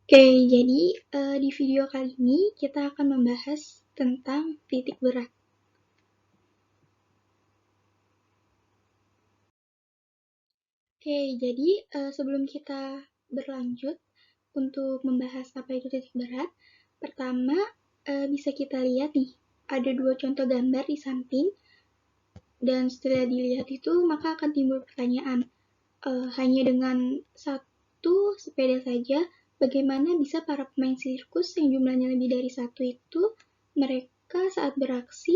Oke, jadi di video kali ini kita akan membahas tentang titik berat. Oke, jadi sebelum kita berlanjut untuk membahas apa itu titik berat, pertama bisa kita lihat nih, ada dua contoh gambar di samping, dan setelah dilihat itu maka akan timbul pertanyaan, hanya dengan satu sepeda saja, bagaimana bisa para pemain sirkus yang jumlahnya lebih dari satu itu mereka saat beraksi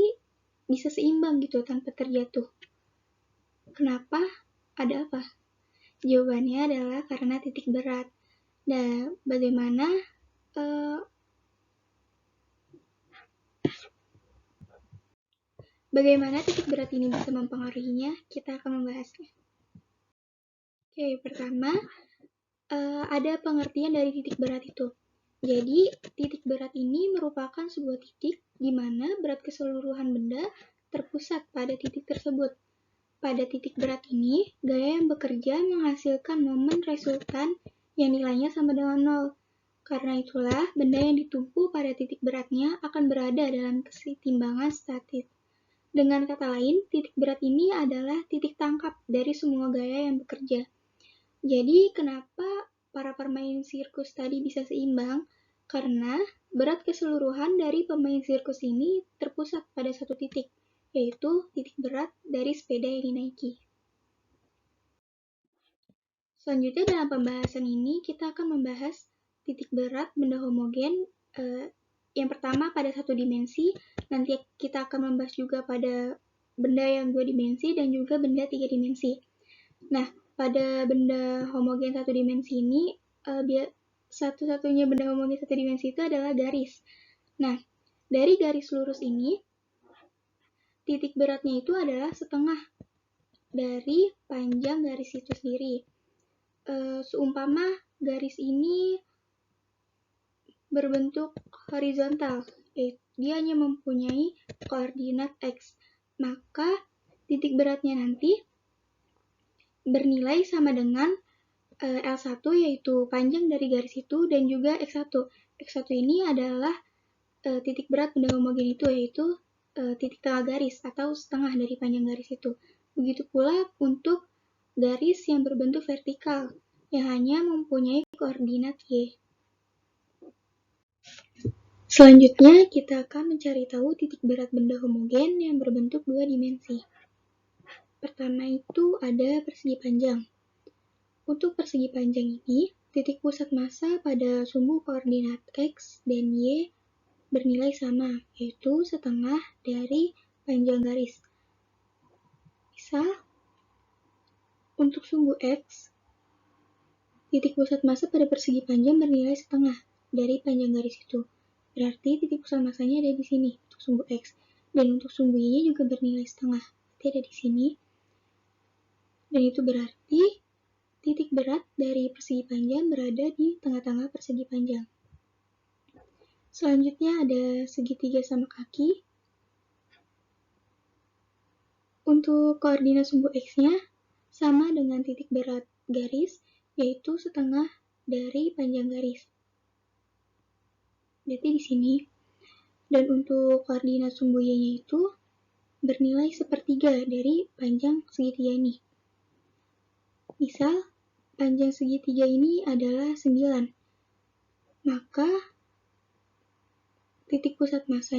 bisa seimbang gitu tanpa terjatuh? Kenapa? Ada apa? Jawabannya adalah karena titik berat. Dan bagaimana titik berat ini bisa mempengaruhinya? Kita akan membahasnya. Oke, pertama ada pengertian dari titik berat itu. Jadi, titik berat ini merupakan sebuah titik di mana berat keseluruhan benda terpusat pada titik tersebut. Pada titik berat ini, gaya yang bekerja menghasilkan momen resultan yang nilainya sama dengan 0. Karena itulah, benda yang ditumpu pada titik beratnya akan berada dalam keseimbangan statis. Dengan kata lain, titik berat ini adalah titik tangkap dari semua gaya yang bekerja. Jadi, kenapa para pemain sirkus tadi bisa seimbang? Karena berat keseluruhan dari pemain sirkus ini terpusat pada satu titik, yaitu titik berat dari sepeda yang dinaiki. Selanjutnya dalam pembahasan ini kita akan membahas titik berat benda homogen. Yang pertama pada satu dimensi, nanti kita akan membahas juga pada benda yang dua dimensi dan juga benda tiga dimensi. Nah, pada benda homogen satu dimensi ini, satu-satunya benda homogen satu dimensi itu adalah garis. Nah, dari garis lurus ini, titik beratnya itu adalah setengah dari panjang garis itu sendiri. Seumpama garis ini berbentuk horizontal, dia hanya mempunyai koordinat X, maka titik beratnya nanti bernilai sama dengan L1 yaitu panjang dari garis itu dan juga X1. X1 ini adalah titik berat benda homogen itu yaitu titik tengah garis atau setengah dari panjang garis itu. Begitu pula untuk garis yang berbentuk vertikal yang hanya mempunyai koordinat Y. Selanjutnya kita akan mencari tahu titik berat benda homogen yang berbentuk dua dimensi. Pertama itu ada persegi panjang. Untuk persegi panjang ini, titik pusat massa pada sumbu koordinat X dan Y bernilai sama, yaitu setengah dari panjang garis. Misal, untuk sumbu X, titik pusat massa pada persegi panjang bernilai setengah dari panjang garis itu. Berarti titik pusat massanya ada di sini untuk sumbu X. Dan untuk sumbu Y juga bernilai setengah. Berarti ada di sini. Dan itu berarti titik berat dari persegi panjang berada di tengah-tengah persegi panjang. Selanjutnya ada segitiga sama kaki. Untuk koordinat sumbu X-nya sama dengan titik berat garis, yaitu setengah dari panjang garis. Berarti di sini. Dan untuk koordinat sumbu Y-nya itu bernilai sepertiga dari panjang segitiga ini. Misal, panjang segitiga ini adalah 9. Maka, titik pusat massa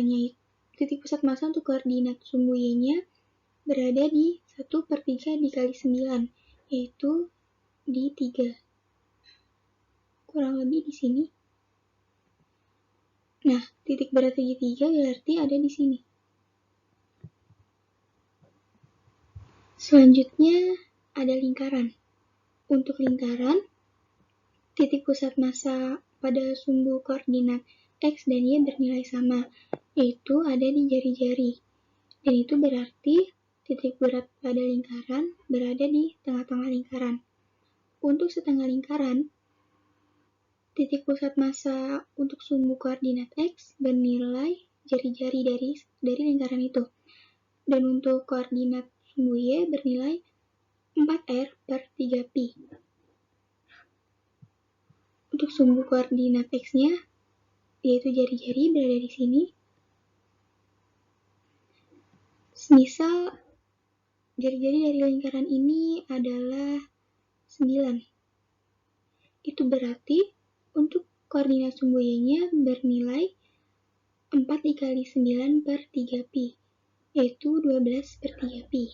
untuk koordinat sumbu Y-nya berada di 1/3 dikali 9, yaitu di 3. Kurang lebih di sini. Nah, titik berat segitiga berarti ada di sini. Selanjutnya ada lingkaran. Untuk lingkaran, titik pusat massa pada sumbu koordinat X dan Y bernilai sama, yaitu ada di jari-jari. Dan itu berarti titik berat pada lingkaran berada di tengah-tengah lingkaran. Untuk setengah lingkaran, titik pusat massa untuk sumbu koordinat X bernilai jari-jari dari lingkaran itu. Dan untuk koordinat sumbu Y bernilai 4R/3Pi. Untuk sumbu koordinat X-nya, yaitu jari-jari berada di sini. Semisal jari-jari dari lingkaran ini adalah 9. Itu berarti untuk koordinat sumbu Y-nya bernilai 4 dikali 9 per 3pi, yaitu 12 per 3pi.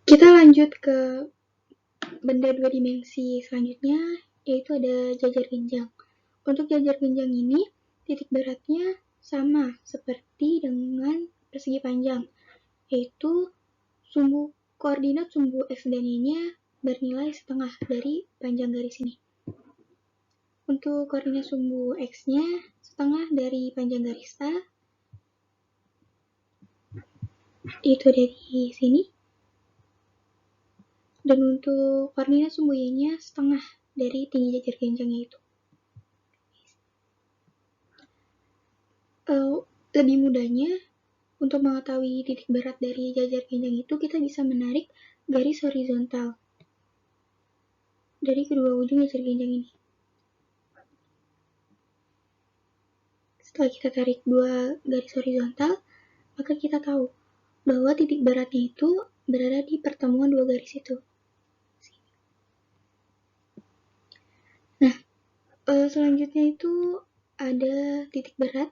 Kita lanjut ke benda 2 dimensi selanjutnya, yaitu ada jajar genjang. Untuk jajar genjang ini, titik beratnya sama seperti dengan persegi panjang, yaitu koordinat sumbu X dan Y-nya bernilai setengah dari panjang garis ini. Untuk koordinat sumbu X-nya setengah dari panjang garis A, itu dari sini. Dan untuk koordinat sumbu Y-nya setengah dari tinggi jajar genjangnya itu. Lebih mudahnya, untuk mengetahui titik berat dari jajar genjang itu, kita bisa menarik garis horizontal dari kedua ujung jajar genjang ini. Setelah kita tarik dua garis horizontal, maka kita tahu bahwa titik beratnya itu berada di pertemuan dua garis itu. Nah, selanjutnya itu ada titik berat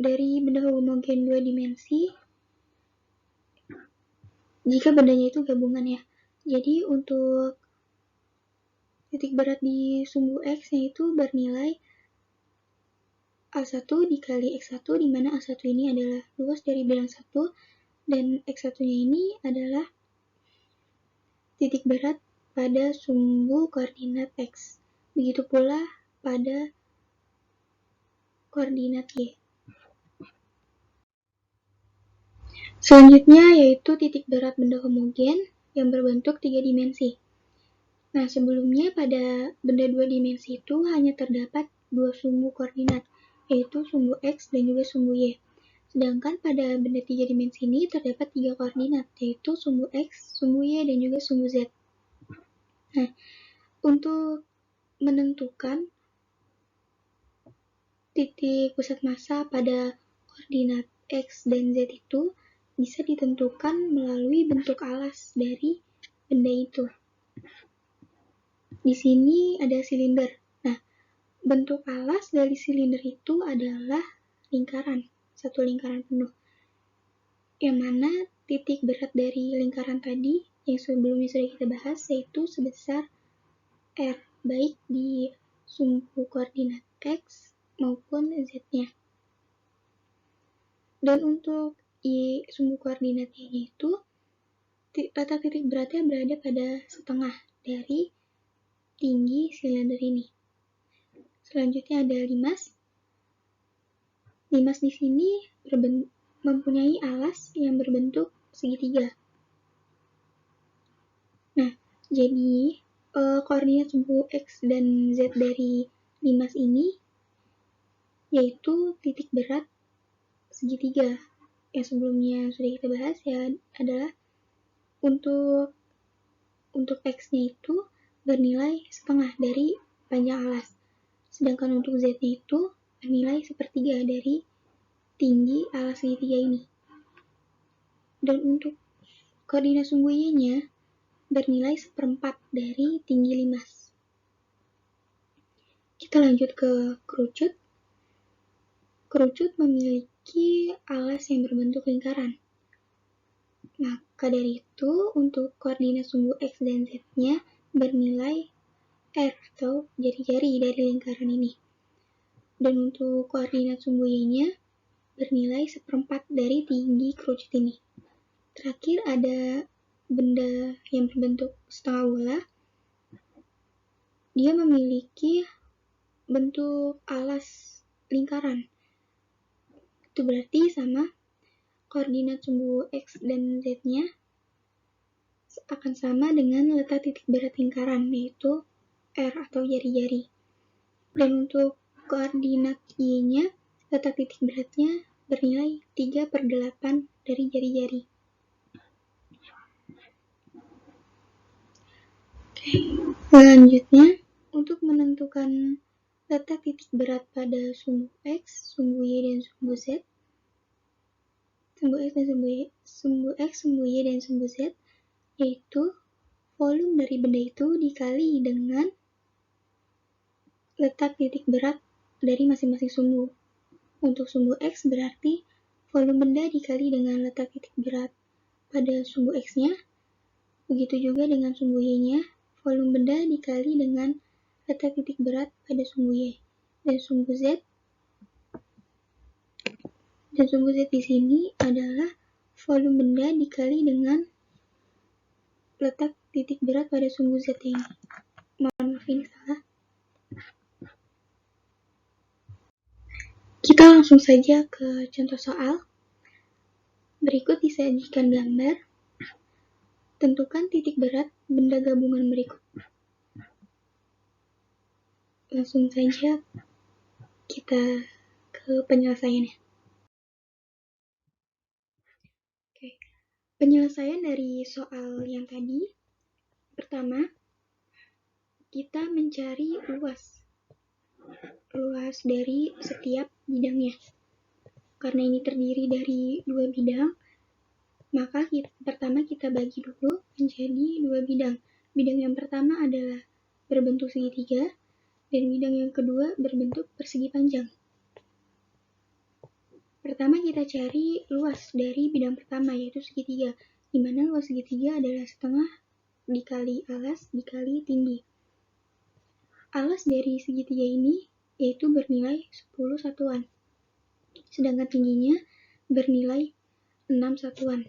dari benda homogen 2 dimensi jika bendanya itu gabungan ya. Jadi untuk titik berat di sumbu X yaitu bernilai A1 dikali X1, di mana A1 ini adalah luas dari bilang 1 dan X1-nya ini adalah titik berat pada sumbu koordinat X. Begitu pula pada koordinat Y. Selanjutnya yaitu titik berat benda homogen yang berbentuk 3 dimensi. Nah, sebelumnya pada benda 2 dimensi itu hanya terdapat 2 sumbu koordinat, yaitu sumbu X dan juga sumbu Y. Sedangkan pada benda 3 dimensi ini terdapat 3 koordinat, yaitu sumbu X, sumbu Y, dan juga sumbu Z. Nah, untuk menentukan titik pusat massa pada koordinat X dan Z itu bisa ditentukan melalui bentuk alas dari benda itu. Di sini ada silinder. Nah, bentuk alas dari silinder itu adalah lingkaran, satu lingkaran penuh. Yang mana titik berat dari lingkaran tadi yang sebelumnya sudah kita bahas yaitu sebesar R, baik di sumbu koordinat X maupun Z-nya. Dan untuk sumbu koordinat Y-nya itu letak titik beratnya berada pada setengah dari tinggi silinder ini. Selanjutnya ada limas. Limas di sini mempunyai alas yang berbentuk segitiga. Nah, jadi koordinat sumbu X dan Z dari limas ini yaitu titik berat segitiga. Yang sebelumnya sudah kita bahas ya adalah untuk X-nya itu bernilai setengah dari panjang alas. Sedangkan untuk Z-nya itu bernilai sepertiga dari tinggi alas segitiga ini. Dan untuk koordinat sumbu Y-nya bernilai seperempat dari tinggi limas. Kita lanjut ke kerucut. Kerucut memiliki alas yang berbentuk lingkaran. Maka dari itu, untuk koordinat sumbu X dan Z-nya bernilai R atau jari-jari dari lingkaran ini. Dan untuk koordinat sumbu Y-nya bernilai seperempat dari tinggi kerucut ini. Terakhir ada benda yang berbentuk setengah bola. Dia memiliki bentuk alas lingkaran. Itu berarti sama koordinat sumbu X dan Z-nya akan sama dengan letak titik berat lingkaran, yaitu R atau jari-jari. Dan untuk koordinat Y-nya, letak titik beratnya bernilai 3/8 dari jari-jari. Selanjutnya, untuk menentukan letak titik berat pada sumbu X, sumbu Y, dan sumbu Z, sumbu X, sumbu Y, dan sumbu Z, yaitu volume dari benda itu dikali dengan letak titik berat dari masing-masing sumbu. Untuk sumbu X berarti volume benda dikali dengan letak titik berat pada sumbu X-nya. Begitu juga dengan sumbu Y-nya, volume benda dikali dengan letak titik berat pada sumbu Y. Dan sumbu Z di sini adalah volume benda dikali dengan letak titik berat pada sumbu Z ini. Mohon maaf ini salah. Kita langsung saja ke contoh soal. Berikut disajikan gambar. Tentukan titik berat benda gabungan berikut. Langsung saja kita ke penyelesaiannya. Oke. Penyelesaian dari soal yang tadi. Pertama, kita mencari luas dari setiap bidangnya. Karena ini terdiri dari 2 bidang, maka pertama kita bagi dulu menjadi 2 bidang. Bidang yang pertama adalah berbentuk segitiga, dan bidang yang kedua berbentuk persegi panjang. Pertama kita cari luas dari bidang pertama, yaitu segitiga, di mana luas segitiga adalah setengah dikali alas dikali tinggi. Alas dari segitiga ini yaitu bernilai 10 satuan. Sedangkan tingginya bernilai 6 satuan.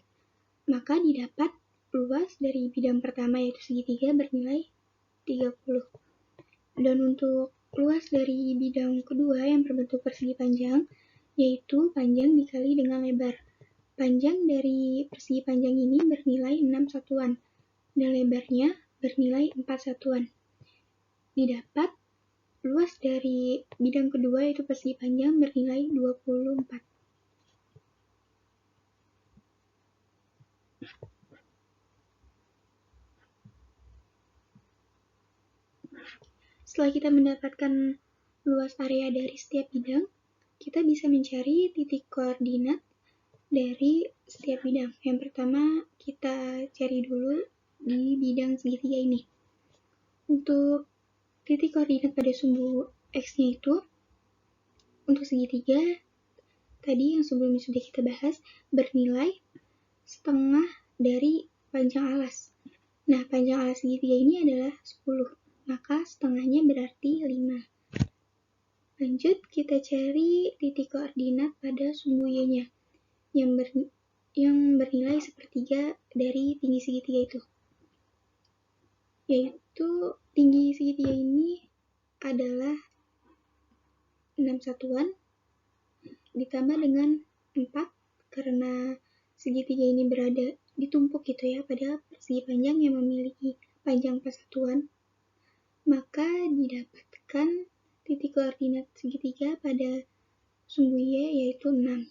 Maka didapat luas dari bidang pertama yaitu segitiga bernilai 30. Dan untuk luas dari bidang kedua yang berbentuk persegi panjang yaitu panjang dikali dengan lebar. Panjang dari persegi panjang ini bernilai 6 satuan dan lebarnya bernilai 4 satuan. Didapat luas dari bidang kedua yaitu persegi panjang bernilai 24. Setelah kita mendapatkan luas area dari setiap bidang, kita bisa mencari titik koordinat dari setiap bidang. Yang pertama, kita cari dulu di bidang segitiga ini. Untuk titik koordinat pada sumbu X-nya itu, untuk segitiga, tadi yang sebelumnya sudah kita bahas, bernilai setengah dari panjang alas. Nah, panjang alas segitiga ini adalah 10, maka setengahnya berarti 5. Lanjut, kita cari titik koordinat pada sumbu Y-nya, yang bernilai sepertiga dari tinggi segitiga itu. Yaitu, tinggi segitiga ini adalah 6 satuan, ditambah dengan 4, karena segitiga ini berada ditumpuk gitu ya, pada persegi panjang yang memiliki panjang 4 satuan, maka didapatkan titik koordinat segitiga pada sumbu Y yaitu 6.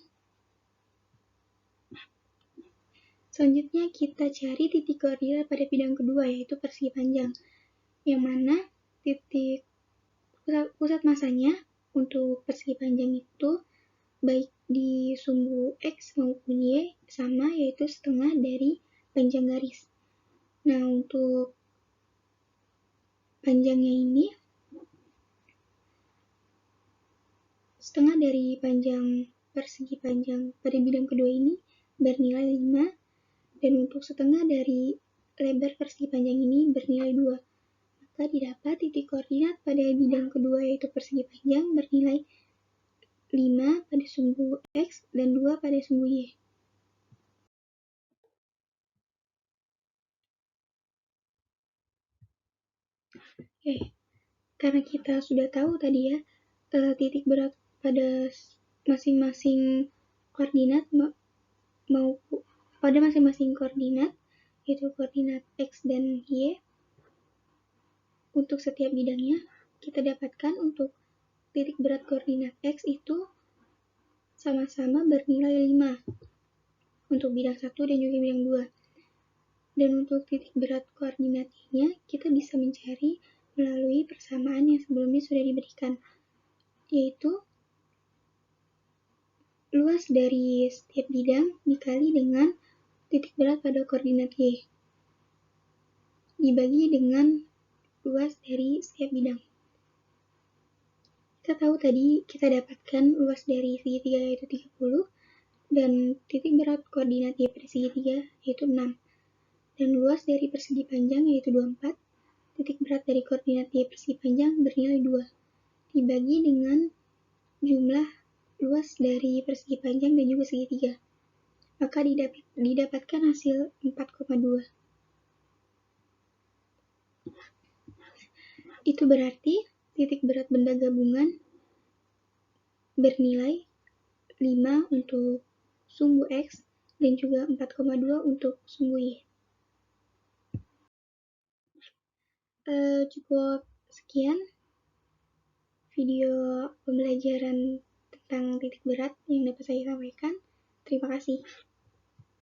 Selanjutnya kita cari titik koordinat pada bidang kedua yaitu persegi panjang, yang mana titik pusat masanya untuk persegi panjang itu baik di sumbu X maupun Y sama, yaitu setengah dari panjang garis. Nah, untuk panjangnya ini setengah dari panjang persegi panjang pada bidang kedua ini bernilai 5, dan untuk setengah dari lebar persegi panjang ini bernilai 2. Maka didapat titik koordinat pada bidang kedua yaitu persegi panjang bernilai 5 pada sumbu X dan 2 pada sumbu Y. Oke, karena kita sudah tahu tadi ya, titik berat pada masing-masing koordinat maupun pada masing-masing koordinat, yaitu koordinat X dan Y, untuk setiap bidangnya, kita dapatkan untuk titik berat koordinat X itu sama-sama bernilai 5 untuk bidang 1 dan juga bidang 2. Dan untuk titik berat koordinat Y-nya, kita bisa mencari melalui persamaan yang sebelumnya sudah diberikan, yaitu luas dari setiap bidang dikali dengan titik berat pada koordinat Y, dibagi dengan luas dari setiap bidang. Kita tahu tadi kita dapatkan luas dari segitiga yaitu 30, dan titik berat koordinat Y per segitiga yaitu 6. Dan luas dari persegi panjang yaitu 24, titik berat dari koordinat Y persegi panjang bernilai 2, dibagi dengan jumlah luas dari persegi panjang dan juga segitiga. Maka didapatkan hasil 4,2. Itu berarti titik berat benda gabungan bernilai 5 untuk sumbu X dan juga 4,2 untuk sumbu Y. Cukup sekian video pembelajaran tentang titik berat yang dapat saya sampaikan. Terima kasih.